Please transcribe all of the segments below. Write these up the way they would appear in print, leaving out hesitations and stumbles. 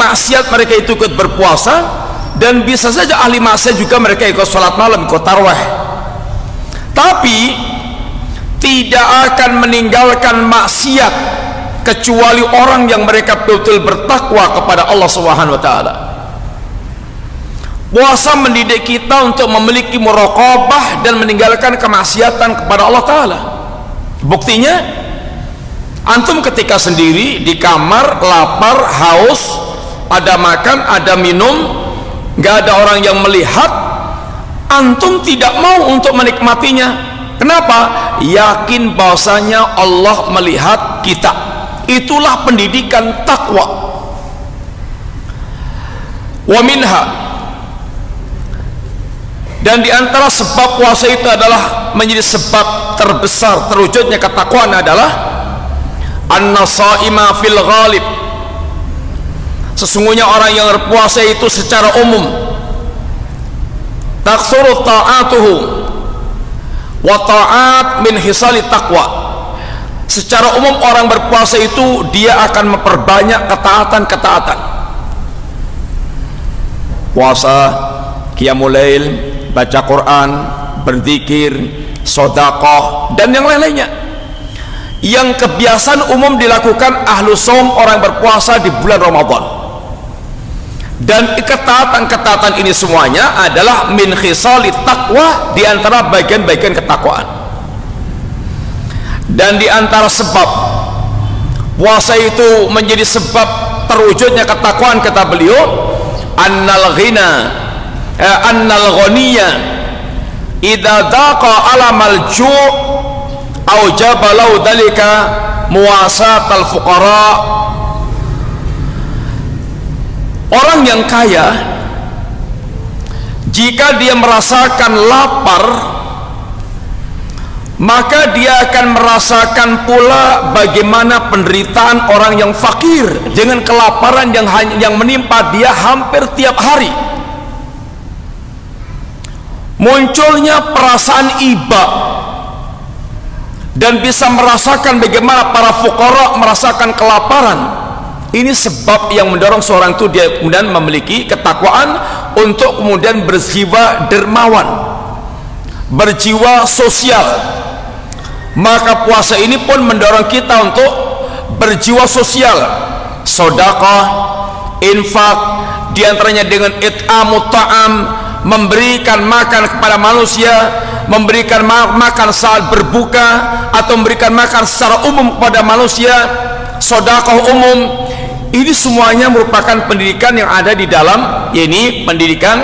maksiat mereka itu ikut berpuasa, dan bisa saja ahli maksiat juga mereka ikut sholat malam, ikut tarawih, tapi tidak akan meninggalkan maksiat kecuali orang yang mereka betul bertakwa kepada Allah Subhanahu wa taala. Puasa mendidik kita untuk memiliki muraqabah dan meninggalkan kemaksiatan kepada Allah taala. Buktinya, antum ketika sendiri di kamar, lapar, haus, ada makan, ada minum, gak ada orang yang melihat, antum tidak mau untuk menikmatinya. Kenapa? Yakin bahwasanya Allah melihat kita. Itulah pendidikan takwa. Wa minha, dan diantara sebab puasa itu adalah menjadi sebab terbesar terwujudnya ketakwaan adalah an-nasaima fil ghalib, sesungguhnya orang yang berpuasa itu secara umum taksuru ta'atuhu wa ta'at min hisali taqwa, secara umum orang berpuasa itu dia akan memperbanyak ketaatan-ketaatan. Puasa, qiyamul lail, baca Quran, berzikir, sedekah, dan yang lain-lainnya yang kebiasaan umum dilakukan ahlu shaum, orang berpuasa di bulan Ramadan. Dan ketaatan-ketaatan ini semuanya adalah min khisali taqwa, di antara bagian-bagian ketakwaan. Dan di antara sebab puasa itu menjadi sebab terwujudnya ketakwaan, kata beliau, annal ghaniya idza daqa alamal ju' aujaba lahu dalika muwasatal fuqara. Orang yang kaya, jika dia merasakan lapar, maka dia akan merasakan pula bagaimana penderitaan orang yang fakir dengan kelaparan yang menimpa dia hampir tiap hari. Munculnya perasaan iba, dan bisa merasakan bagaimana para fuqara merasakan kelaparan. Ini sebab yang mendorong seorang itu dia kemudian memiliki ketakwaan untuk kemudian berjiwa dermawan, berjiwa sosial. Maka puasa ini pun mendorong kita untuk berjiwa sosial, sedekah, infak, diantaranya dengan it'amut ta'am, memberikan makan kepada manusia, memberikan makan saat berbuka, atau memberikan makan secara umum kepada manusia, sedekah umum. Ini semuanya merupakan pendidikan yang ada di dalam, ini pendidikan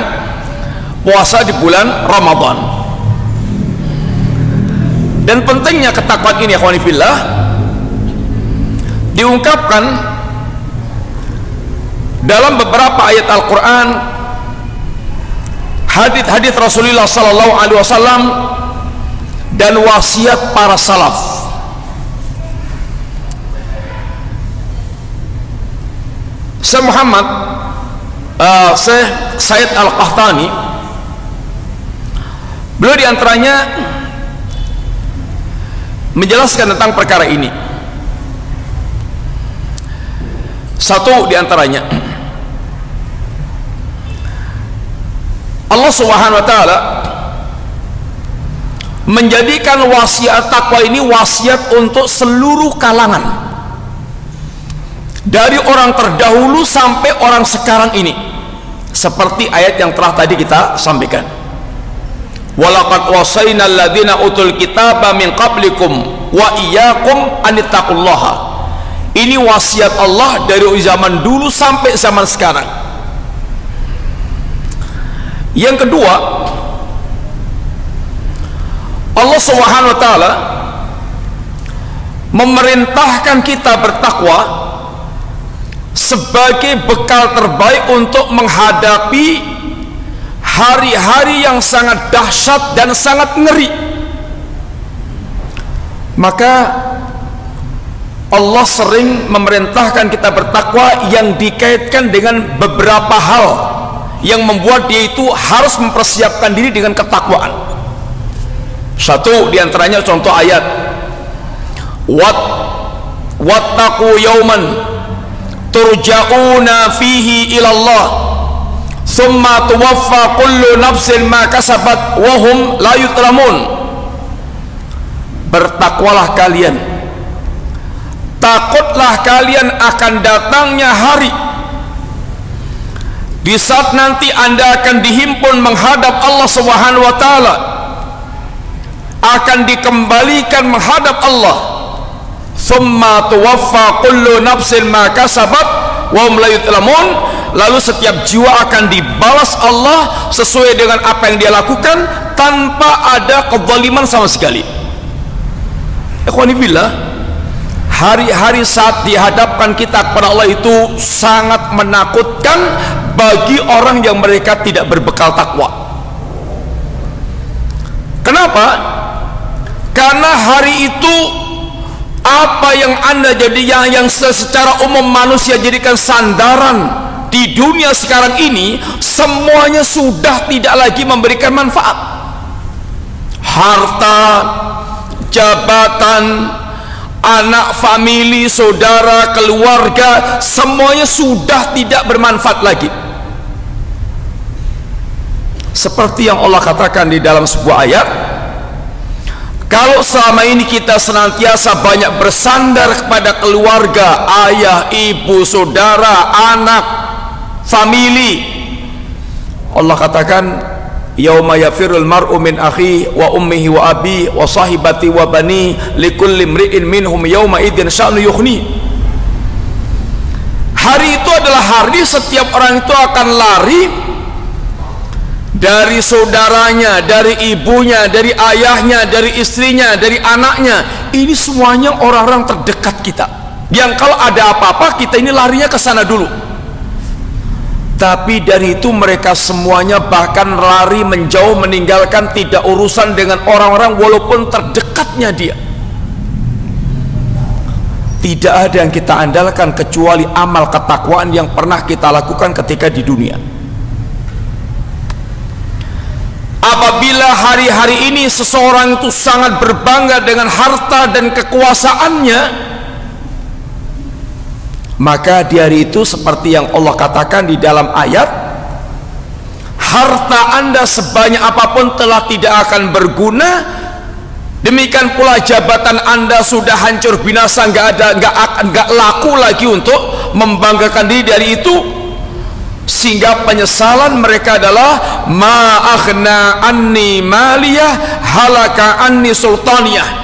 puasa di bulan Ramadan. Dan pentingnya ketakwaan ini, akhwani fillah, diungkapkan dalam beberapa ayat Al-Quran, hadits Rasulullah sallallahu alaihi wasallam, dan wasiat para salaf. Syekh Muhammad Syekh Said Al-Qahtani, beliau diantaranya menjelaskan tentang perkara ini. Satu diantaranya, Allah Subhanahu wa taala menjadikan wasiat takwa ini wasiat untuk seluruh kalangan, dari orang terdahulu sampai orang sekarang ini, seperti ayat yang telah tadi kita sampaikan, walaqad wasainal ladzina utul kitaba min qablikum wa iyyakum anittaqullaha. Ini wasiat Allah dari zaman dulu sampai zaman sekarang. Yang kedua, Allah Subhanahu wa taala memerintahkan kita bertakwa sebagai bekal terbaik untuk menghadapi hari-hari yang sangat dahsyat dan sangat ngeri. Maka Allah sering memerintahkan kita bertakwa yang dikaitkan dengan beberapa hal yang membuat dia itu harus mempersiapkan diri dengan ketakwaan. Satu diantaranya contoh ayat, wattaqu yauman turja'una fihi ila Allah thumma tuwaffa kullu nafsin ma kasabat wa hum la yutlamun. Bertakwalah kalian, takutlah kalian akan datangnya hari di saat nanti Anda akan dihimpun menghadap Allah Subhanahu wa taala, akan dikembalikan menghadap Allah. Thumma tuwaffa kullu nafsin ma kasabat wa hum la yutlamun. Lalu setiap jiwa akan dibalas Allah sesuai dengan apa yang dia lakukan tanpa ada kezaliman sama sekali. Ikhwani billah, hari-hari saat dihadapkan kita kepada Allah itu sangat menakutkan bagi orang yang mereka tidak berbekal takwa. Kenapa? Karena hari itu apa yang Anda jadi yang secara umum manusia jadikan sandaran di dunia sekarang ini, semuanya sudah tidak lagi memberikan manfaat. Harta, jabatan, anak, famili, saudara, keluarga, semuanya sudah tidak bermanfaat lagi. Seperti yang Allah katakan di dalam sebuah ayat, kalau selama ini kita senantiasa banyak bersandar kepada keluarga, ayah, ibu, saudara, anak, famili, Allah katakan yauma yafirul mar'u min akhi wa ummihi wa abi wa sahibati wa bani likulli imri'in minhum yauma idzin sya'nu yughni. Hari itu adalah hari setiap orang itu akan lari dari saudaranya, dari ibunya, dari ayahnya, dari istrinya, dari anaknya. Ini semuanya orang-orang terdekat kita, yang kalau ada apa-apa kita ini larinya ke sana dulu. Tapi dari itu mereka semuanya bahkan lari menjauh, meninggalkan, tidak urusan dengan orang-orang walaupun terdekatnya dia. Tidak ada yang kita andalkan kecuali amal ketakwaan yang pernah kita lakukan ketika di dunia. Apabila hari-hari ini seseorang itu sangat berbangga dengan harta dan kekuasaannya, maka di hari itu seperti yang Allah katakan di dalam ayat, harta Anda sebanyak apapun telah tidak akan berguna. Demikian pula jabatan Anda sudah hancur binasa, nggak laku lagi untuk membanggakan diri dari itu. Sehingga penyesalan mereka adalah ma aghna anni maliyah halaka anni sultaniyah.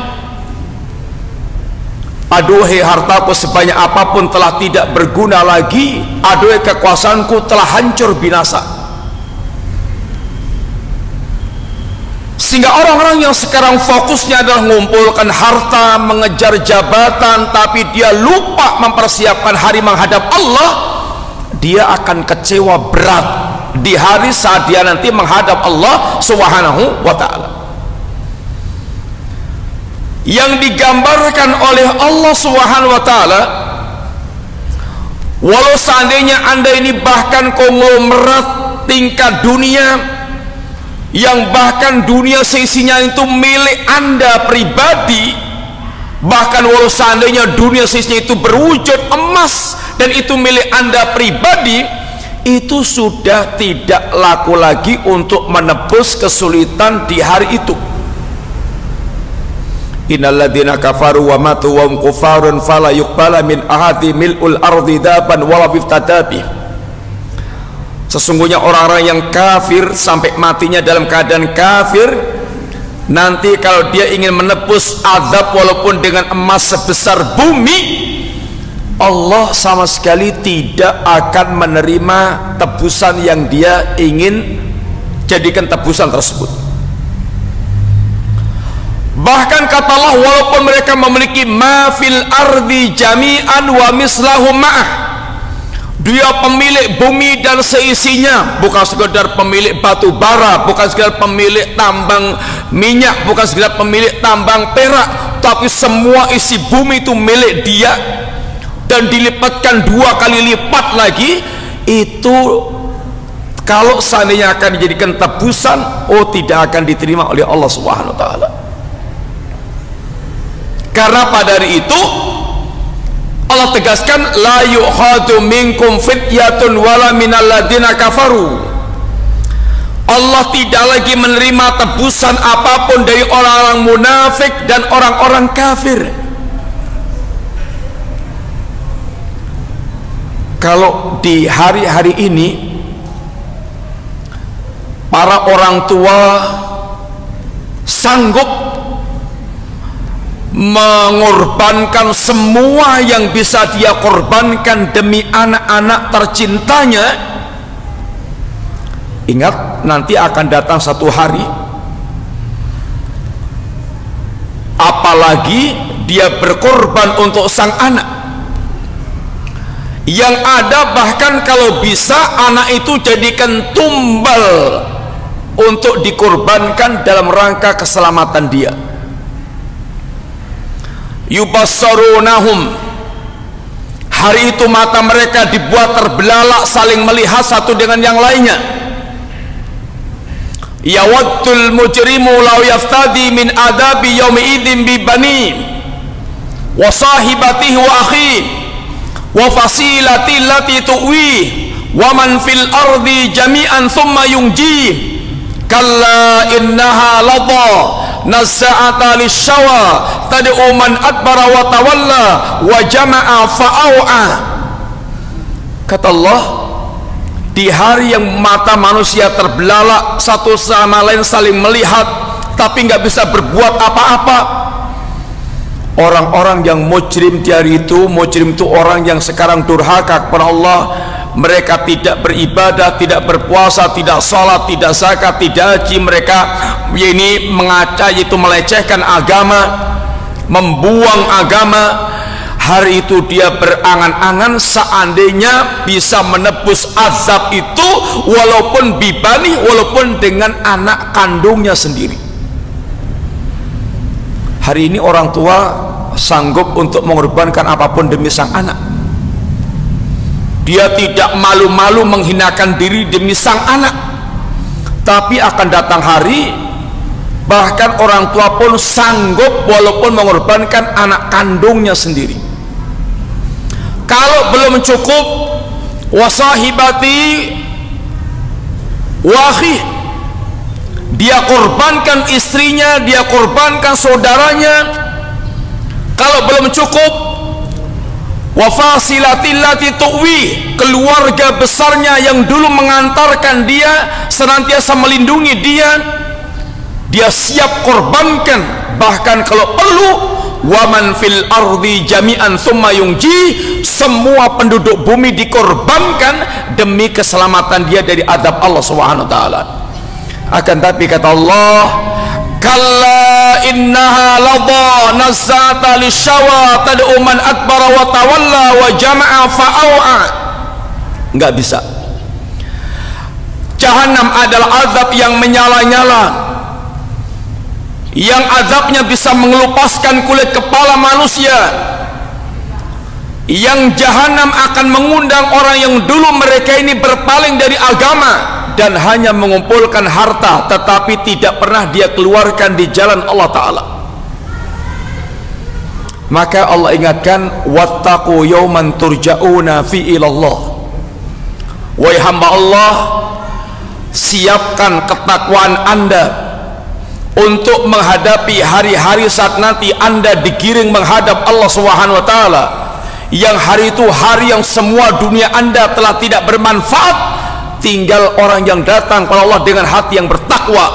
Aduhai hartaku sebanyak apapun telah tidak berguna lagi, aduhai kekuasaanku telah hancur binasa. Sehingga orang-orang yang sekarang fokusnya adalah mengumpulkan harta, mengejar jabatan, tapi dia lupa mempersiapkan hari menghadap Allah, dia akan kecewa berat di hari saat dia nanti menghadap Allah Subhanahu wa ta'ala. Yang digambarkan oleh Allah Subhanahu wa ta'ala, walau seandainya Anda ini bahkan konglomerat tingkat dunia, yang bahkan dunia seisinya itu milik Anda pribadi, bahkan walau seandainya dunia seisinya itu berwujud emas dan itu milik Anda pribadi, itu sudah tidak laku lagi untuk menebus kesulitan di hari itu. Innalladzina kafaru wa matu wa hum kufarun fala yuqbala min ahadi mil'ul ardi daban wala biftadabi. Sesungguhnya orang-orang yang kafir sampai matinya dalam keadaan kafir, nanti kalau dia ingin menebus azab walaupun dengan emas sebesar bumi, Allah sama sekali tidak akan menerima tebusan yang dia ingin jadikan tebusan tersebut. Bahkan kata Allah, walaupun mereka memiliki ma fil ardi jami'an wa mislahu ma'ah, dia pemilik bumi dan seisinya, bukan sekedar pemilik batu bara, bukan sekedar pemilik tambang minyak, bukan sekedar pemilik tambang perak, tapi semua isi bumi itu milik dia dan dilipatkan 2 kali lipat lagi. Itu kalau seandainya akan dijadikan tebusan, tidak akan diterima oleh Allah Subhanahu wa ta'ala. Karena pada hari itu Allah tegaskan, la yu'khadu minkum fityatun wala minal ladina kafaru. Allah tidak lagi menerima tebusan apapun dari orang-orang munafik dan orang-orang kafir. Kalau di hari-hari ini para orang tua sanggup mengorbankan semua yang bisa dia korbankan demi anak-anak tercintanya, ingat nanti akan datang satu hari apalagi dia berkorban untuk sang anak, yang ada bahkan kalau bisa anak itu jadikan tumbal untuk dikorbankan dalam rangka keselamatan dia. Yubassarunahum, hari itu mata mereka dibuat terbelalak saling melihat satu dengan yang lainnya. Yawaddul mujrimu law yaftadi min adabi yaumi idzin bi bani wa sahibatihi wa akhi wa fasilati allati tuwi wa man fil ardi jami'an thumma yunji kalla innaha ladha nazza'ata lishawa tad'u man adbara wa tawalla wa jama'a fa'au'a. Kata Allah, di hari yang mata manusia terbelalak satu sama lain saling melihat tapi nggak bisa berbuat apa-apa, orang-orang yang mujrim di hari itu, mujrim itu orang yang sekarang durhaka kepada Allah. Mereka tidak beribadah, tidak berpuasa, tidak sholat, tidak zakat, tidak haji. Mereka ini mengaca, yaitu melecehkan agama, membuang agama. Hari itu dia berangan-angan seandainya bisa menebus azab itu walaupun bibani, walaupun dengan anak kandungnya sendiri. Hari ini orang tua sanggup untuk mengorbankan apapun demi sang anak. Dia tidak malu-malu menghinakan diri demi sang anak. Tapi akan datang hari bahkan orang tua pun sanggup walaupun mengorbankan anak kandungnya sendiri. Kalau belum cukup, wasahibati wahi, dia korbankan istrinya, dia korbankan saudaranya. Kalau belum cukup, wafasilatillati tuwi, keluarga besarnya yang dulu mengantarkan dia, senantiasa melindungi dia, dia siap korbankan. Bahkan kalau perlu, waman fil ardi jami'an thumma yunji, semua penduduk bumi dikorbankan demi keselamatan dia dari adab Allah Subhanahu wa taala. Akan tapi kata Allah, kalla innaha ladha nazzata lishawa tad'u man adbara wa tawalla wa jama'a fa'au'a. Enggak bisa. Jahannam adalah azab yang menyala-nyala, yang azabnya bisa mengelupaskan kulit kepala manusia, yang jahanam akan mengundang orang yang dulu mereka ini berpaling dari agama dan hanya mengumpulkan harta tetapi tidak pernah dia keluarkan di jalan Allah Ta'ala. Maka Allah ingatkan, wattaqu yawman turja'una fi ilallah. Wahai hamba Allah, siapkan ketakwaan Anda untuk menghadapi hari-hari saat nanti Anda digiring menghadap Allah Subhanahu wa taala, yang hari itu hari yang semua dunia Anda telah tidak bermanfaat, tinggal orang yang datang kepada Allah dengan hati yang bertakwa,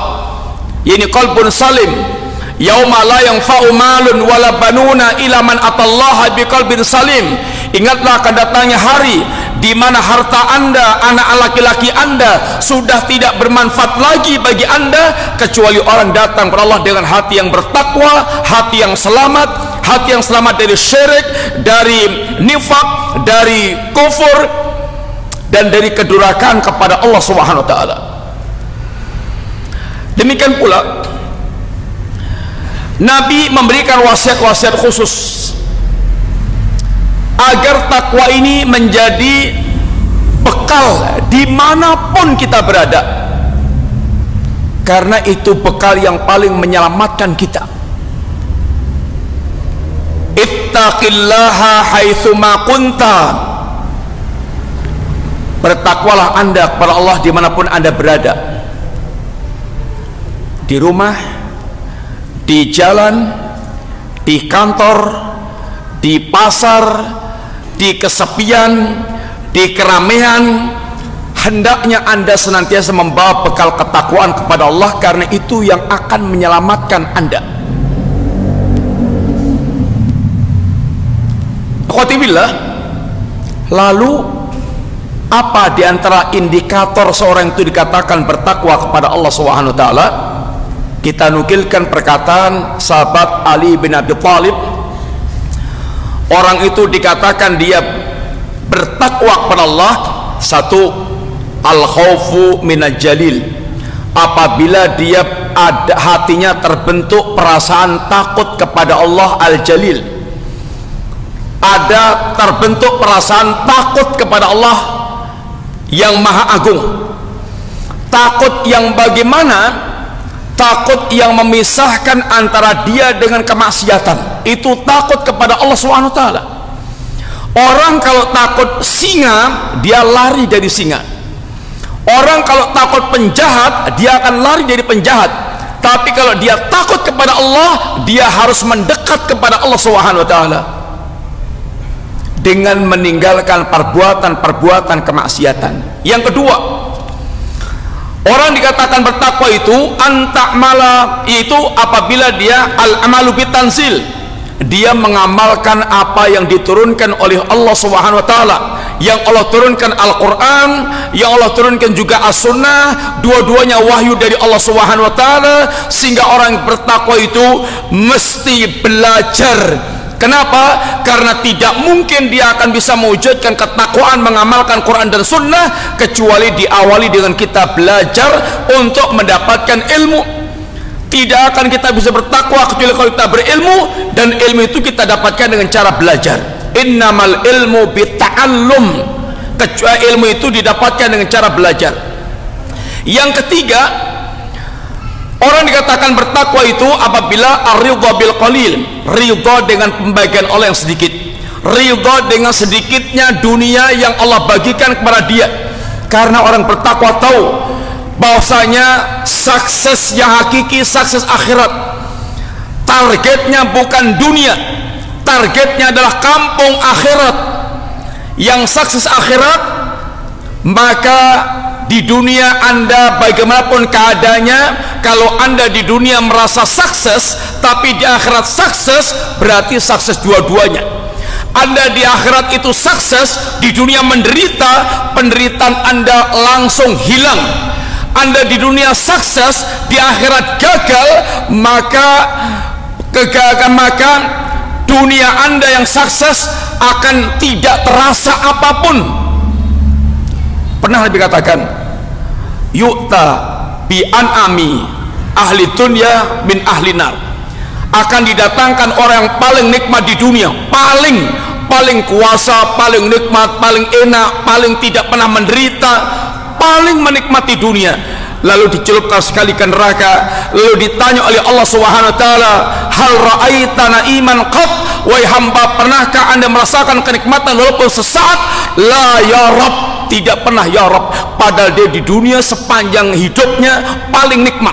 ini qalbun salim. Yauma la yanfa'u malun wala banuna illa man atallaha biqalbin salim. Ingatlah akan datangnya hari di mana harta Anda, anak laki-laki Anda sudah tidak bermanfaat lagi bagi Anda kecuali orang datang kepada Allah dengan hati yang bertakwa, hati yang selamat dari syirik, dari nifak, dari kufur, dan dari kedurhakaan kepada Allah Subhanahu wa taala. Demikian pula Nabi memberikan wasiat-wasiat khusus agar takwa ini menjadi bekal dimanapun kita berada, karena itu bekal yang paling menyelamatkan kita. ittaqillaha haitsuma kunta, bertakwalah anda kepada Allah dimanapun anda berada, di rumah, di jalan, di kantor, di pasar, di kesepian, di keramaian. Hendaknya anda senantiasa membawa bekal ketakwaan kepada Allah, karena itu yang akan menyelamatkan anda. Khotibillah. Lalu apa diantara indikator seorang itu dikatakan bertakwa kepada Allah Subhanahu wa taala? Kita nukilkan perkataan sahabat Ali bin Abi Thalib. Orang itu dikatakan dia bertakwa kepada Allah, satu, al-khawfu minal jalil, apabila dia ada hatinya terbentuk perasaan takut kepada Allah al-jalil, ada terbentuk perasaan takut kepada Allah yang maha agung. Takut yang bagaimana? Takut yang memisahkan antara dia dengan kemaksiatan. Itu takut kepada Allah SWT. Orang kalau takut singa, dia lari dari singa. Orang kalau takut penjahat, dia akan lari dari penjahat. Tapi kalau dia takut kepada Allah, dia harus mendekat kepada Allah SWT dengan meninggalkan perbuatan-perbuatan kemaksiatan. Yang kedua, orang dikatakan bertakwa itu antakmala, itu apabila dia al-amalu bitanzil, dia mengamalkan apa yang diturunkan oleh Allah Subhanahu wa taala. Yang Allah turunkan Al-Quran, yang Allah turunkan juga As-Sunnah, dua-duanya wahyu dari Allah Subhanahu wa taala, sehingga orang yang bertakwa itu mesti belajar. Kenapa? Karena tidak mungkin dia akan bisa mewujudkan ketakwaan mengamalkan Quran dan Sunnah kecuali diawali dengan kita belajar untuk mendapatkan ilmu. Tidak akan kita bisa bertakwa kecuali kalau kita berilmu, dan ilmu itu kita dapatkan dengan cara belajar. Innamal ilmu bitta'allum, kecuali ilmu itu didapatkan dengan cara belajar. Yang ketiga, orang dikatakan bertakwa itu apabila ar-ridha bil qalil, ridha dengan pembagian Allah yang sedikit, ridha dengan sedikitnya dunia yang Allah bagikan kepada dia. Karena orang bertakwa tahu bahwasanya sukses yang hakiki, sukses akhirat, targetnya bukan dunia, targetnya adalah kampung akhirat. Yang sukses akhirat, maka di dunia anda bagaimanapun keadaannya, kalau anda di dunia merasa sukses tapi di akhirat sukses, berarti sukses dua-duanya. Anda di akhirat itu sukses, di dunia menderita, penderitaan anda langsung hilang. Anda di dunia sukses, di akhirat gagal, maka kegagalan, maka dunia anda yang sukses akan tidak terasa apapun. Pernah Nabi katakan, yu'ta bi an'ami ahli dunya min ahli nar, akan didatangkan orang yang paling nikmat di dunia, paling kuasa, paling nikmat, paling enak, paling tidak pernah menderita, paling menikmati dunia, lalu dicelupkan sekali ke neraka. Lalu ditanya oleh Allah Subhanahu wa taala, hal ra'aita na'iman qat, wahai hamba, pernahkah anda merasakan kenikmatan walaupun sesaat? La ya Rabb, tidak pernah ya Rabb. Padahal dia di dunia sepanjang hidupnya paling nikmat.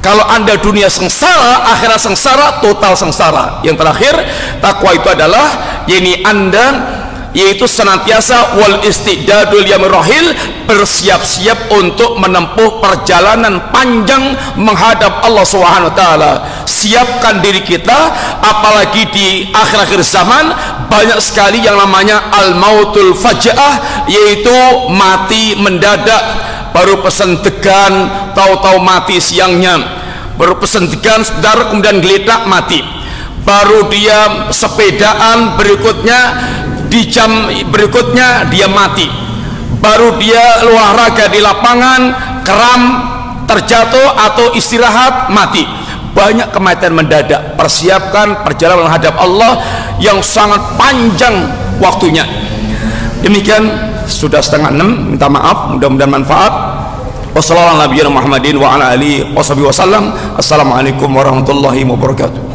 Kalau anda dunia sengsara, akhirat sengsara, total sengsara. Yang terakhir, takwa itu adalah yakni anda, yaitu senantiasa wal istidadul yamirrohil, bersiap-siap untuk menempuh perjalanan panjang menghadap Allah Subhanahu wa taala. Siapkan diri kita, apalagi di akhir-akhir zaman banyak sekali yang namanya al-mautul faja'ah, yaitu mati mendadak. Baru pesan degan, tahu-tahu mati siangnya. Baru pesan degan sebentar, kemudian geletak mati. Baru dia sepedaan, berikutnya di jam berikutnya dia mati. Baru dia olahraga di lapangan, kram, terjatuh atau istirahat, mati. Banyak kematian mendadak. Persiapkan perjalanan menghadap Allah yang sangat panjang waktunya. Demikian, sudah 5:30, minta maaf, mudah-mudahan manfaat. Wassalamualaikum warahmatullahi wabarakatuh.